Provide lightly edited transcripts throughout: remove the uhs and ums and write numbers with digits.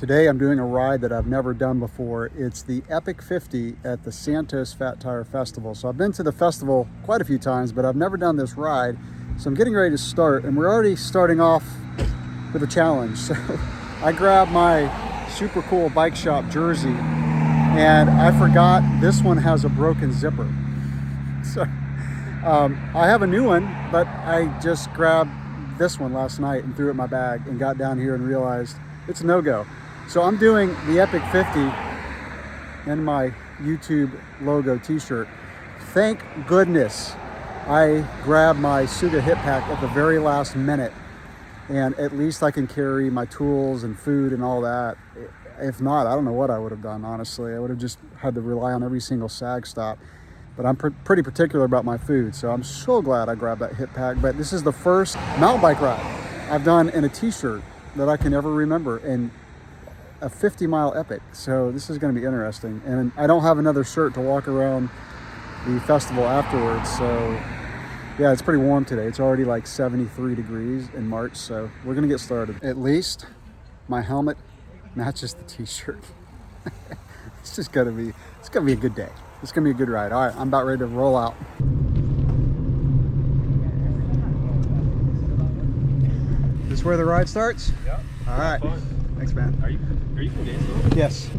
Today I'm doing a ride that I've never done before. It's the Epic 50 at the Santos Fat Tire Festival. So I've been to the festival quite a few times, but I've never done this ride. So I'm getting ready to start, and we're already starting off with a challenge. So I grabbed my super cool bike shop jersey, and I forgot this one has a broken zipper. So I have a new one, but I just grabbed this one last night and threw it in my bag and got down here and realized it's a no-go. So I'm doing the Epic 50 in my YouTube logo t-shirt. Thank goodness I grabbed my Suga hip pack at the very last minute, and at least I can carry my tools and food and all that. If not, I don't know what I would have done, honestly. I would have just had to rely on every single sag stop. But I'm pretty particular about my food, so I'm so glad I grabbed that hip pack. But this is the first mountain bike ride I've done in a t-shirt that I can ever remember, and a 50-mile epic. So this is going to be interesting. And I don't have another shirt to walk around the festival afterwards. So yeah, it's pretty warm today. It's already like 73 degrees in March. So we're going to get started. At least my helmet matches the t-shirt. It's just going to be, it's going to be a good day. It's going to be a good ride. All right, I'm about ready to roll out. Is this where the ride starts? Yep. All right. Thanks, man. Are you from Gainesville? Yes.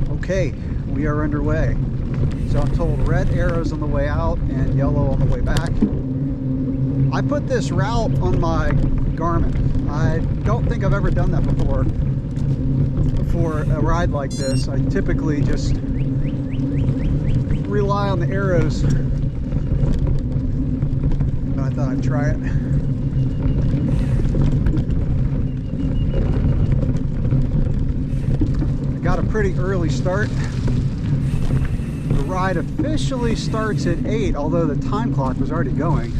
Okay, we are underway. So I'm told red arrows on the way out and yellow on the way back. I put this route on my Garmin. I don't think I've ever done that before. For a ride like this, I typically just rely on the arrows. But I thought I'd try it. Got a pretty early start. The ride officially starts at 8, although the time clock was already going.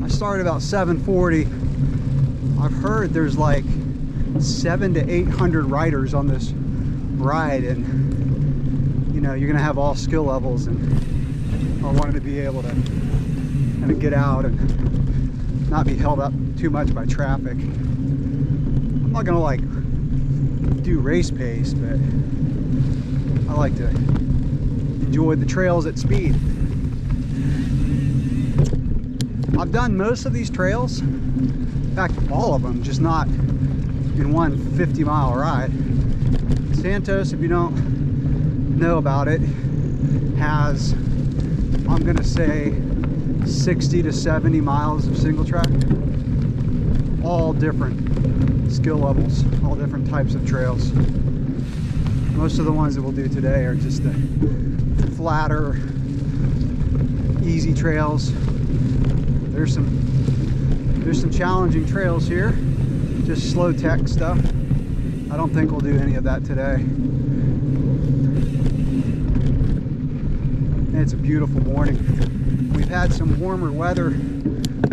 I started about 7:40. I've heard there's like 700 to 800 riders on this ride, and you know, you're gonna have all skill levels, and I wanted to be able to kind of get out and not be held up too much by traffic. I'm not gonna like do race pace, but I like to enjoy the trails at speed. I've done most of these trails, in fact all of them, just not in one 50-mile ride. Santos, if you don't know about it, has, I'm gonna say, 60 to 70 miles of single track, all different skill levels, all different types of trails. Most of the ones that we'll do today are just the flatter, easy trails. There's some challenging trails here, just slow tech stuff. I don't think we'll do any of that today. It's a beautiful morning. We've had some warmer weather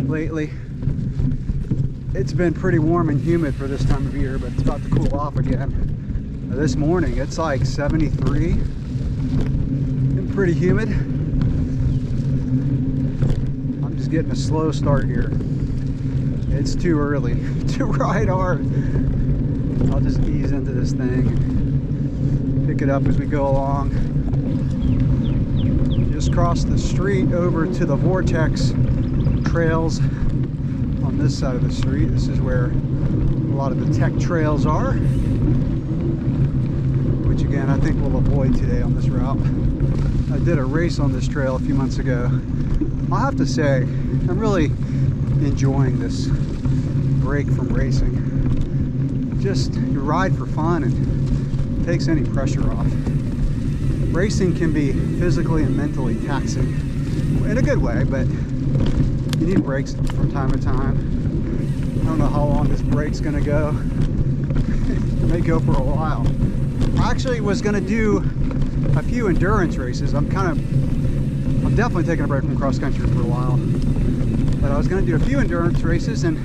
lately. It's been pretty warm and humid for this time of year, but it's about to cool off again. This morning it's like 73 and pretty humid. I'm just getting a slow start here. It's too early to ride hard. I'll just ease into this thing and pick it up as we go along. Just crossed the street over to the Vortex trails on this side of the street. This is where a lot of the tech trails are, which again I think we'll avoid today on this route. I did a race on this trail a few months ago. I'll have to say I'm really enjoying this break from racing. Just you ride for fun and takes any pressure off. Racing can be physically and mentally taxing in a good way, but you need breaks from time to time. I don't know how long this break's gonna go. It may go for a while. I actually was gonna do a few endurance races. I'm definitely taking a break from cross country for a while. But I was gonna do a few endurance races, and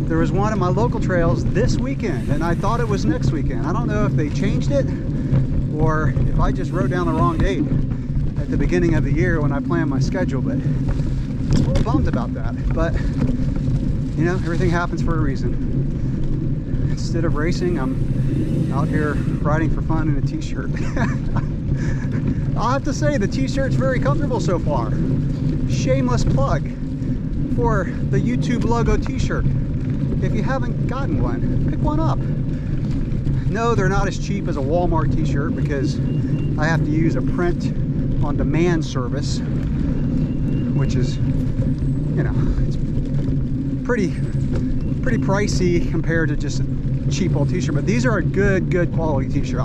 there was one of my local trails this weekend, and I thought it was next weekend. I don't know if they changed it or if I just wrote down the wrong date at the beginning of the year when I planned my schedule, but I'm a little bummed about that. But you know, everything happens for a reason. instead of racing, I'm out here riding for fun in a t-shirt. I'll have to say the t-shirt's very comfortable so far. Shameless plug for the YouTube logo t-shirt. If you haven't gotten one, pick one up. No, they're not as cheap as a Walmart t-shirt because I have to use a print on demand service, which is, you know, it's pretty pricey compared to just a cheap old t-shirt. But these are a good quality t-shirt.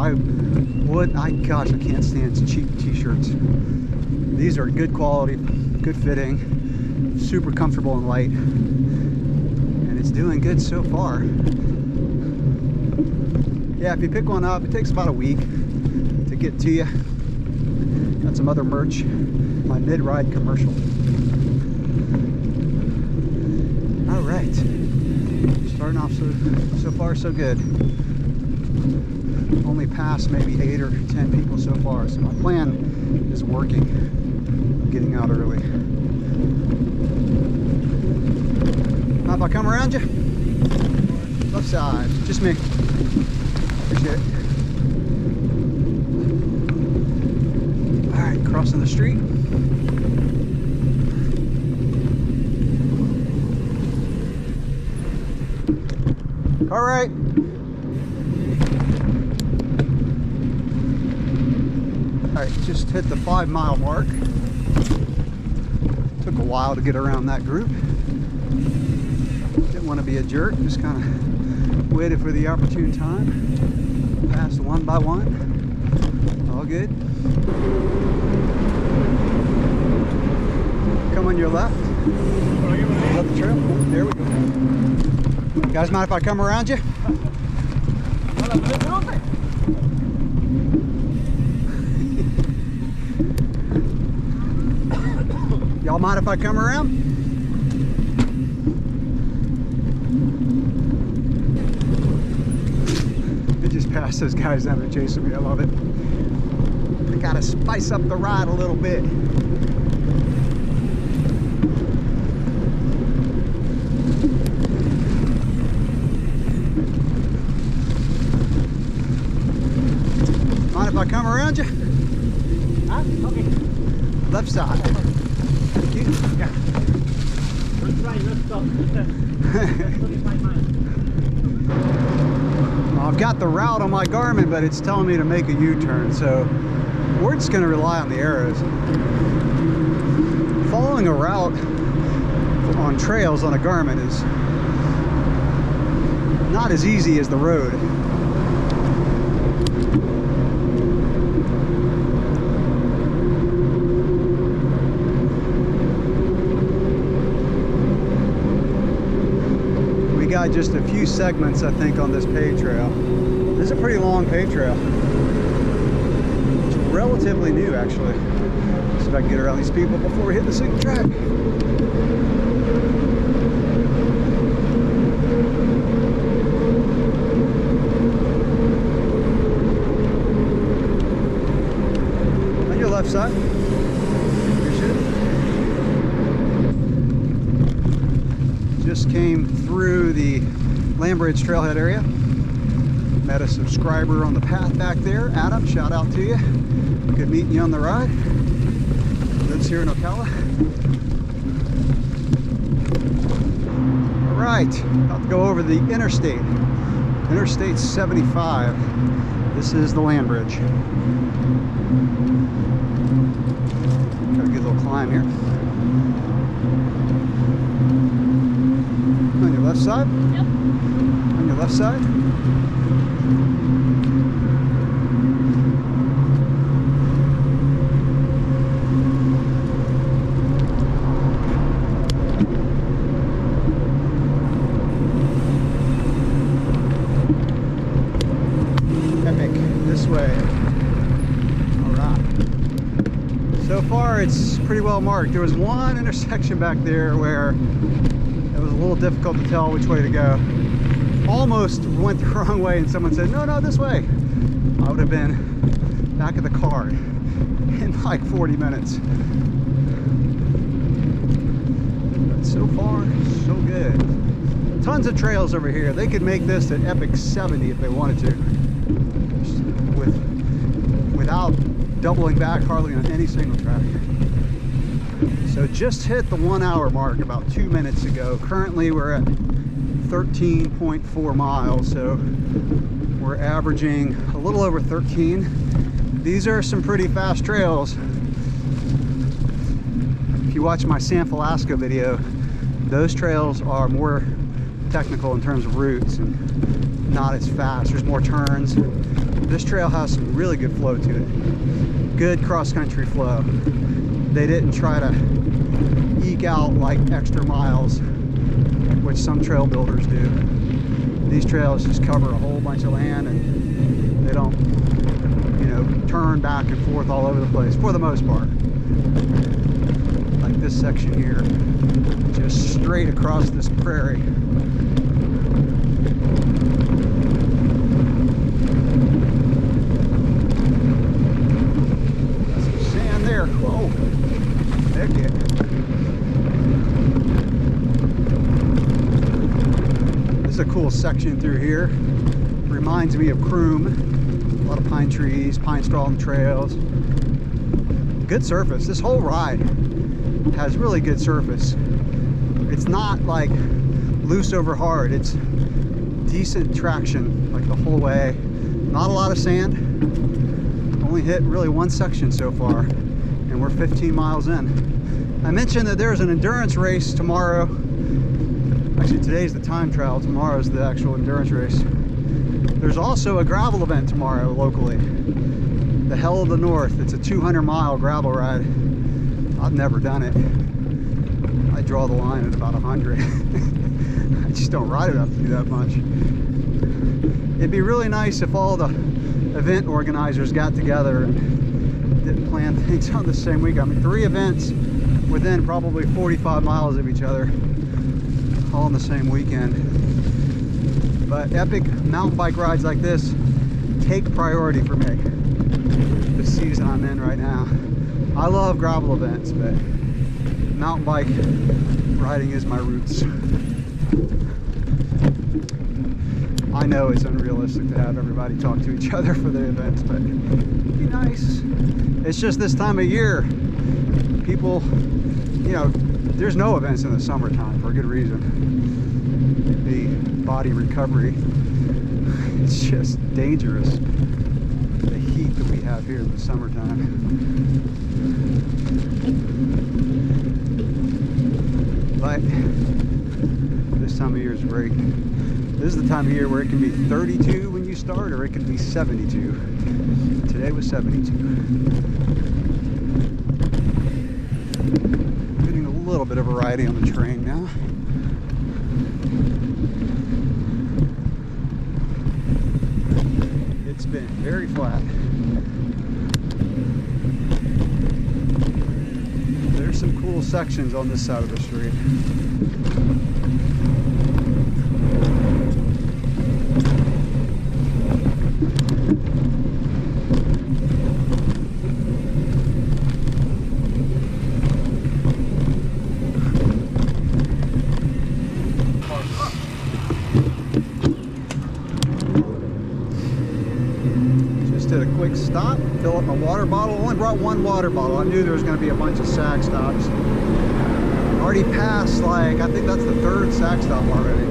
Gosh, I can't stand cheap t-shirts. These are good quality, good fitting, super comfortable and light, and it's doing good so far. Yeah, if you pick one up, it takes about a week to get to you. Got some other merch, my mid-ride commercial. All right, starting off so far so good. Only passed maybe 8 or 10 people so far, so my plan is working. I'm getting out early. How if I come around you? Left side, just me. Appreciate it. All right, crossing the street. All right. All right, just hit the 5 mile mark. Took a while to get around that group. Didn't want to be a jerk, just kind of waited for the opportune time. Passed one by one. All good. Come on your left. Left the trail. There we go. You guys mind if I come around you? Y'all mind if I come around? I just passed those guys that are chasing me. I love it. I gotta spice up the ride a little bit. Mind if I come around you? Huh? Okay. Left side. Thank you. Yeah. Let's try, let's stop. Well, I've got the route on my Garmin, but it's telling me to make a U-turn, so we're just going to rely on the arrows. Following a route on trails on a Garmin is not as easy as the road. Got just a few segments, I think, on this paved trail. This is a pretty long paved trail. It's relatively new, actually. See if I can get around these people before we hit the single track. On your left side. Just came through the Lambridge trailhead area. Met a subscriber on the path back there. Adam, shout out to you. Good meeting you on the ride. Lives here in Okala. All right, about to go over the interstate. Interstate 75. This is the Lambridge. Got a good little climb here. On your left side? Yep. On your left side? Epic, this way. Alright. So far it's pretty well marked. There was one intersection back there where it was a little difficult to tell which way to go. Almost went the wrong way and someone said, no, this way. I would have been back of the car in like 40 minutes. But so far, so good. tons of trails over here. They could make this an Epic 70 if they wanted to, without doubling back hardly on any single track. So just hit the 1 hour mark about 2 minutes ago. Currently we're at 13.4 miles, so we're averaging a little over 13. These are some pretty fast trails. If you watch my San Francisco video, those trails are more technical in terms of routes and not as fast. There's more turns. This trail has some really good flow to it. Good cross-country flow. They didn't try to eke out like extra miles, which some trail builders do. These trails just cover a whole bunch of land and they don't, you know, turn back and forth all over the place for the most part. Like this section here, just straight across this prairie. Got some sand there. Whoa, heck yeah. This is a cool section through here. Reminds me of Croom. A lot of pine trees, pine straw on the trails. Good surface. This whole ride has really good surface. It's not like loose over hard. It's decent traction like the whole way. Not a lot of sand. Only hit really one section so far, and we're 15 miles in. I mentioned that there's an endurance race tomorrow. Actually, today's the time trial. Tomorrow's the actual endurance race. There's also a gravel event tomorrow locally. The Hell of the North. It's a 200-mile gravel ride. I've never done it. I draw the line at about 100. I just don't ride enough to do that much. It'd be really nice if all the event organizers got together and didn't plan things on the same week. I mean, 3 events within probably 45 miles of each other, all on the same weekend. But epic mountain bike rides like this take priority for me. The season I'm in right now. I love gravel events, but mountain bike riding is my roots. I know it's unrealistic to have everybody talk to each other for the events, but it'd be nice. It's just this time of year, people, you know, there's no events in the summertime for a good reason. It'd be body recovery. It's just dangerous, the heat that we have here in the summertime. But this time of year is great. This is the time of year where it can be 32 when you start, or it could be 72. Today was 72. Getting a little bit of variety on the terrain now. It's been very flat. There's some cool sections on this side of the street. Quick stop, fill up my water bottle. I only brought one water bottle. I knew there was going to be a bunch of sag stops. Already passed, like, I think that's the 3rd sag stop already.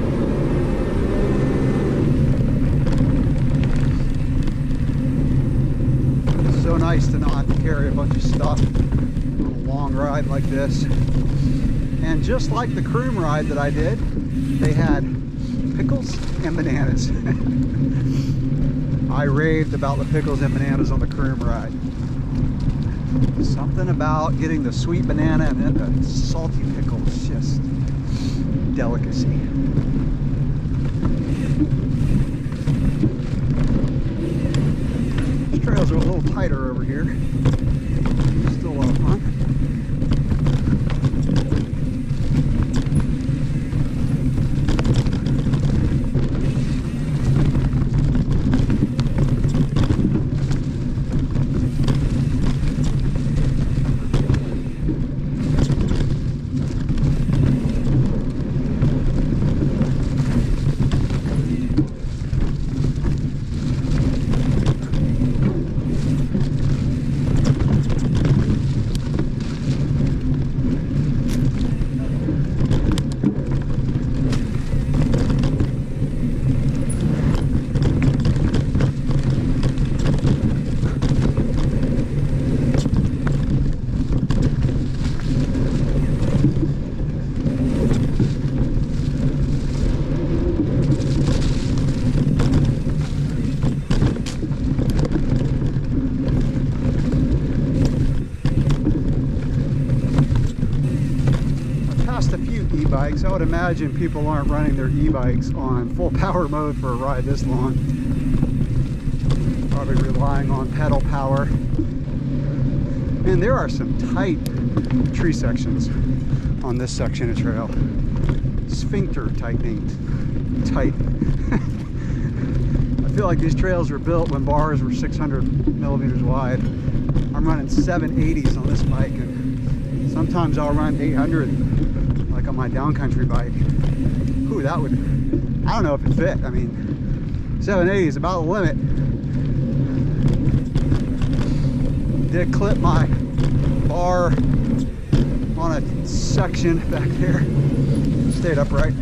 It's so nice to not have to carry a bunch of stuff on a long ride like this. And just like the Croom ride that I did, they had pickles and bananas. I raved about the pickles and bananas on the Croom ride. Something about getting the sweet banana and then the salty pickles, just delicacy. These trails are a little tighter over here. Still a lot of fun. just a few e-bikes. I would imagine people aren't running their e-bikes on full power mode for a ride this long. Probably relying on pedal power. And there are some tight tree sections on this section of trail. Sphincter tightening, tight. I feel like these trails were built when bars were 600 millimeters wide. I'm running 780s on this bike, and sometimes I'll run 800, like on my downcountry bike. Ooh, that would, I don't know if it fit. I mean, 780 is about the limit. Did clip my bar on a section back there. Stayed upright.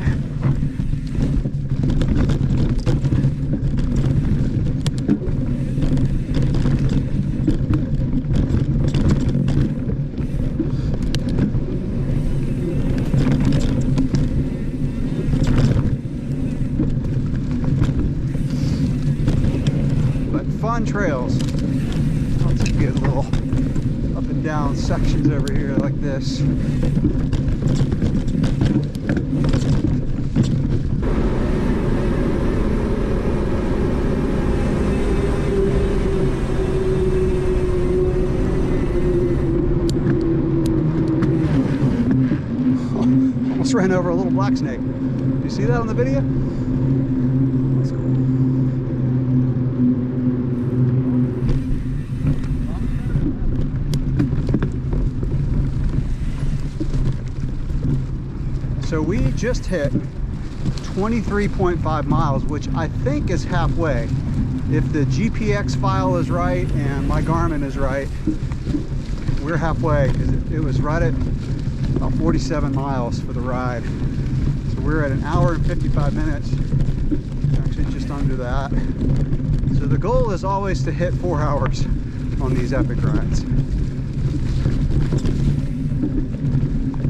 But fun trails. Lots of good little up and down sections over here like this. Almost ran over a little black snake. Did you see that on the video? That's cool. So we just hit 23.5 miles, which I think is halfway. If the GPX file is right and my Garmin is right, we're halfway, because it was right at about 47 miles for the ride. So we're at an hour and 55 minutes, actually just under that. So the goal is always to hit 4 hours on these epic rides.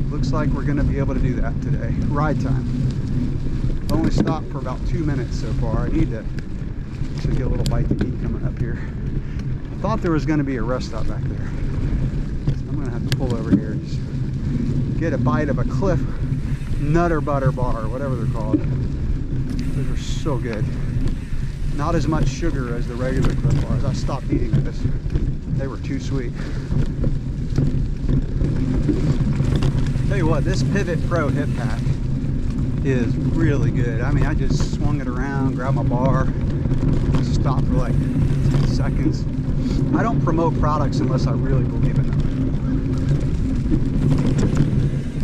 Looks like we're going to be able to do that today. Ride time. I've only stopped for about 2 minutes so far. I need to actually get a little bite to eat coming up here. I thought there was going to be a rest stop back there. So I'm going to have to pull over here and just get a bite of a Cliff Nutter Butter bar, whatever they're called. Those are so good. Not as much sugar as the regular Cliff bars. I stopped eating this. They were too sweet. Tell you what, this Pivot Pro hip pack is really good. I mean, I just swung it around, grabbed my bar, stopped for like 10 seconds. I don't promote products unless I really believe in them.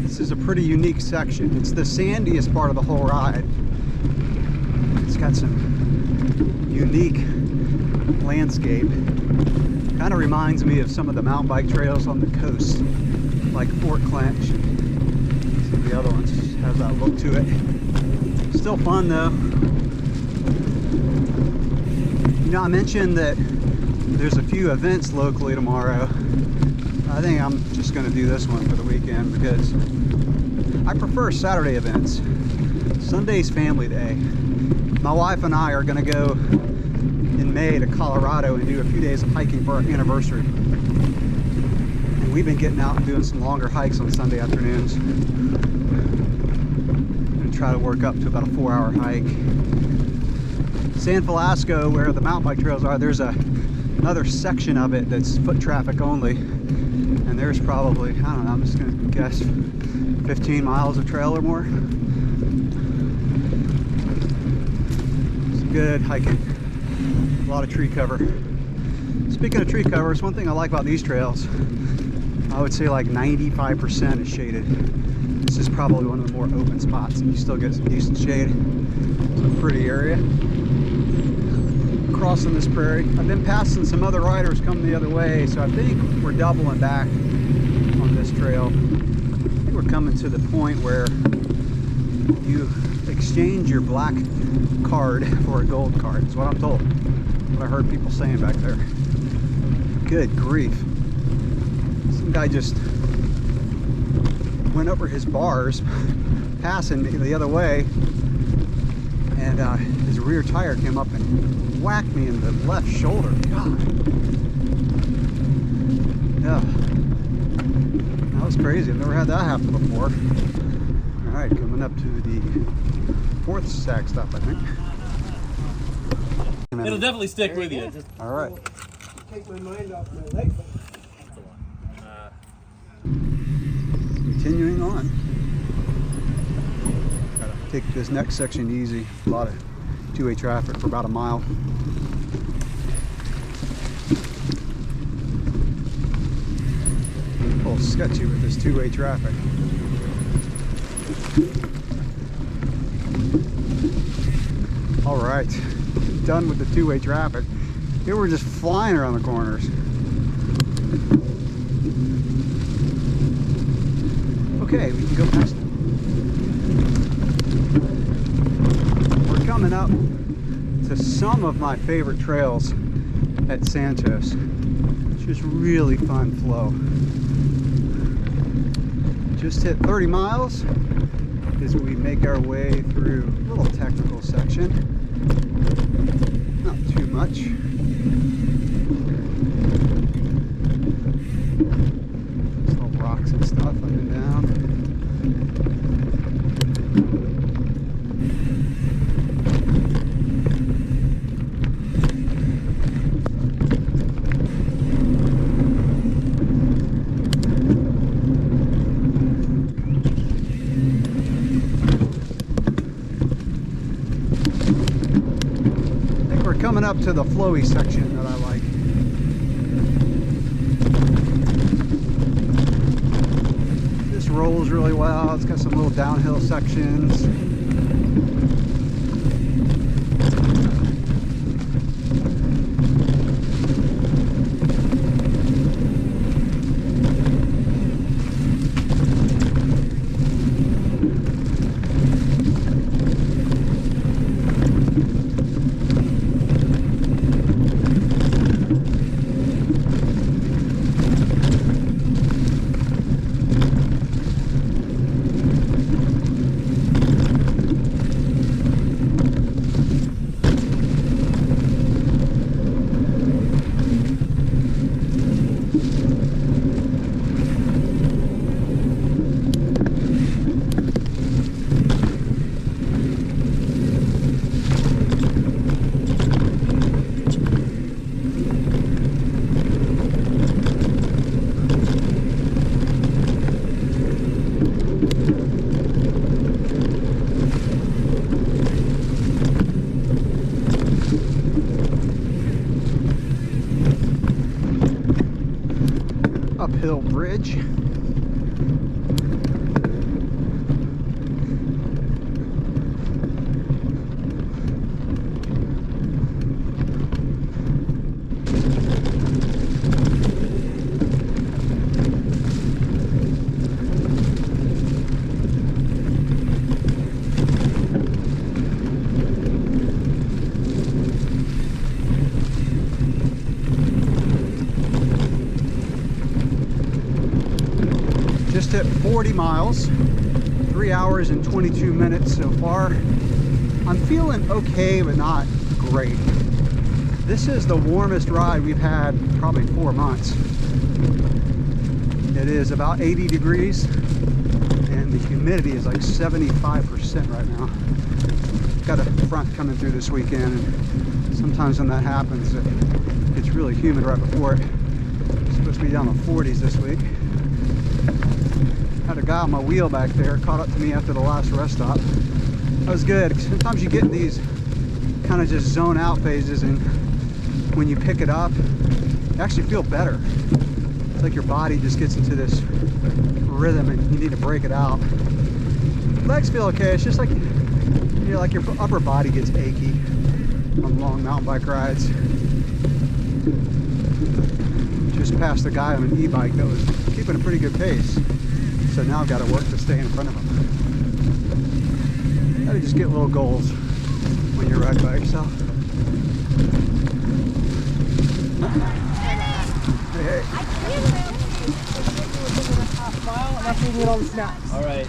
This is a pretty unique section. It's the sandiest part of the whole ride. It's got some unique landscape. Kind of reminds me of some of the mountain bike trails on the coast, like Fort Clench. The other one has that look to it. Still fun though. You know, I mentioned that there's a few events locally tomorrow. I think I'm just going to do this one for the weekend because I prefer Saturday events. Sunday's family day. My wife and I are going to go in May to Colorado and do a few days of hiking for our anniversary. And we've been getting out and doing some longer hikes on Sunday afternoons. I'm going to try to work up to about a 4-hour hike. San Velasco, where the mountain bike trails are, there's another section of it that's foot traffic only. And there's probably, I don't know, I'm just going to guess 15 miles of trail or more. It's good hiking. A lot of tree cover. Speaking of tree covers, one thing I like about these trails, I would say like 95% is shaded. This is probably one of the more open spots and you still get some decent shade. It's a pretty area. Crossing this prairie. I've been passing some other riders coming the other way, so I think we're doubling back on this trail. I think we're coming to the point where you exchange your black card for a gold card, is what I'm told. What I heard people saying back there. Good grief. Some guy just went over his bars, passing me the other way, and his rear tire came up and whacked me in the left shoulder. God. Yeah. That was crazy. I've never had that happen before. Alright, coming up to the 4th sag stop, I think. It'll definitely stick with you. Alright. Take my mind off my leg. Continuing on. Gotta take this next section easy. A lot of two-way traffic for about a mile. A little sketchy with this two-way traffic. All right, done with the two-way traffic. Here we're just flying around the corners. Okay, we can go past it. We're coming up to some of my favorite trails at Santos. It's just really fun flow. Just hit 30 miles as we make our way through a little technical section. Not too much. Just little rocks and stuff up and down. Coming up to the flowy section that I like. This rolls really well. It's got some little downhill sections. Uphill bridge. Just hit 40 miles, 3 hours and 22 minutes so far. I'm feeling okay, but not great. This is the warmest ride we've had in probably 4 months. It is about 80 degrees and the humidity is like 75% right now. Got a front coming through this weekend, and sometimes when that happens, it's really humid right before it. It's supposed to be down to 40s this week. Had a guy on my wheel back there, caught up to me after the last rest stop. That was good. Sometimes you get in these kind of just zone out phases, and when you pick it up, you actually feel better. It's like your body just gets into this rhythm and you need to break it out. Legs feel okay. It's just like, you know, like your upper body gets achy on long mountain bike rides. Just passed a guy on an e-bike that was keeping a pretty good pace. So now I've got to work to stay in front of him. Gotta just get little goals when you ride by yourself. Hey. After you get all the snaps. All right.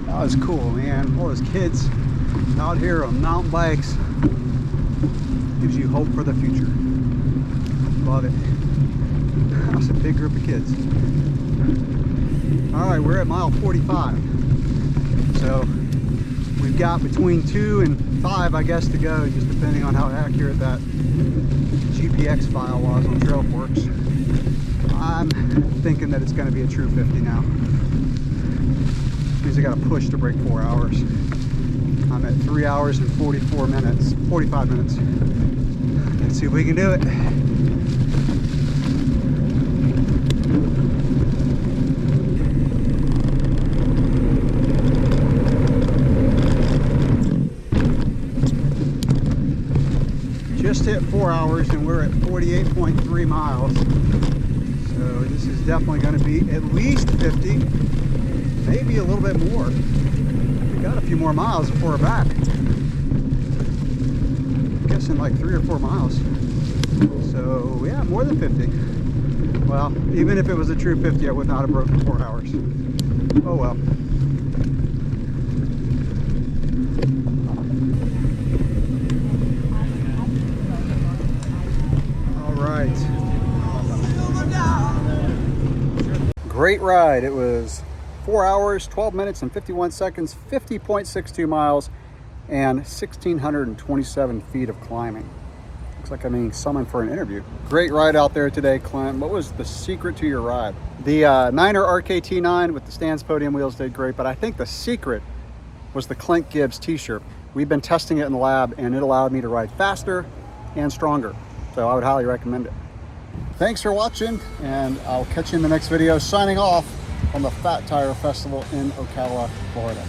That was cool, man. All those kids out here on mountain bikes. Gives you hope for the future. Love it. That's a big group of kids. All right, we're at mile 45. So we've got between 2 and 5, I guess, to go, just depending on how accurate that GPX file was on Trailforks. I'm thinking that it's going to be a true 50 now. Which means I got to push to break 4 hours. I'm at 3 hours and 45 minutes. Let's see if we can do it. Just hit 4 hours and we're at 48.3 miles. So this is definitely going to be at least 50, maybe a little bit more. We got a few more miles before we're back. I'm guessing like 3 or 4 miles. So yeah, more than 50. Well, even if it was a true 50, I would not have broken 4 hours. Oh well. Great ride. It was 4 hours, 12 minutes and 51 seconds, 50.62 miles, and 1,627 feet of climbing. Looks like I'm being summoned for an interview. Great ride out there today, Clint. What was the secret to your ride? The Niner RKT9 with the Stans podium wheels did great, but I think the secret was the Clint Gibbs t-shirt. We've been testing it in the lab and it allowed me to ride faster and stronger. So I would highly recommend it. Thanks for watching, and I'll catch you in the next video. Signing off on the Fat Tire Festival in Ocala, Florida.